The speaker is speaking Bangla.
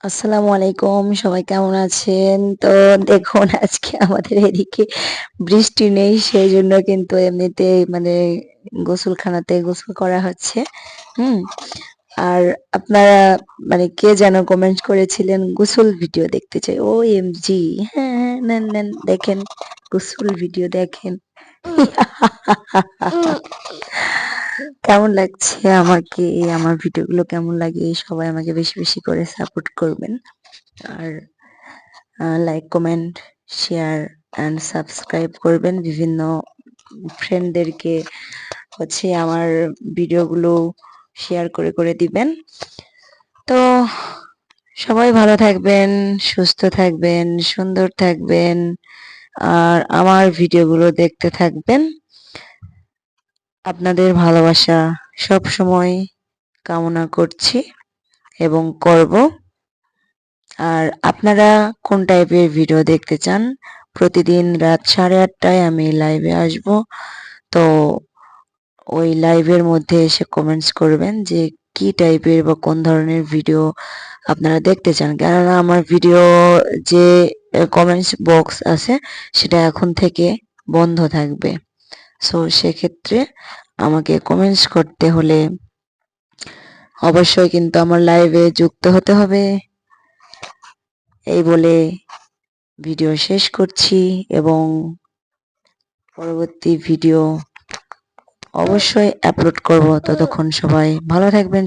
আসসালামু আলাইকুম, সবাই কেমন আছেন? তো দেখুন আজকে আমাদের এদিকে বৃষ্টি নেই, সেইজন্য কিন্তু এমনিতেই মানে গোসলখানাতে গোসল করা হচ্ছে। হুম? আর আপনারা মানে কে যেন কমেন্ট করেছিলেন গোসল ভিডিও দেখতে চাই। OMG! হ্যাঁ, হ্যাঁ, নেন, নেন দেখেন, গোসল ভিডিও দেখেন। কেমন লাগছে আমাকে? আমার ভিডিওগুলো কেমন লাগে? সবাই আমাকে বেশি, বেশি করে সাপোর্ট করবেন। আর like, comment, share and subscribe করবেন। বিভিন্ন ফ্রেন্ডদেরকে হচ্ছে আমার ভিডিওগুলো শেয়ার করে দিবেন। তো সবাই ভালো থাকবেন, সুস্থ থাকবেন, সুন্দর থাকবেন। আর আমার ভিডিওগুলো দেখতে থাকবেন। আপনাদের ভালোবাসা সবসময় কামনা করছি এবং করব। আর আপনারা কোন টাইপের ভিডিও দেখতে চান? প্রতিদিন রাত 8:30টায় আমি লাইভে আসব। তো ওই লাইভের মধ্যে এসে কমেন্টস করবেন যে কি টাইপের বা কোন ধরনের ভিডিও আপনারা দেখতে চান। কেননা আমার ভিডিও যে কমেন্টস বক্স আছে সেটা এখন থেকে বন্ধ থাকবে। সো সেক্ষেত্রে আমাকে কমেন্টস করতে হলে অবশ্যই কিন্তু আমার লাইভে যুক্ত হতে হবে। এই বলে ভিডিও শেষ করছি এবং পরবর্তী ভিডিও অবশ্যই আপলোড করব। ততক্ষণ সবাই ভালো থাকবেন।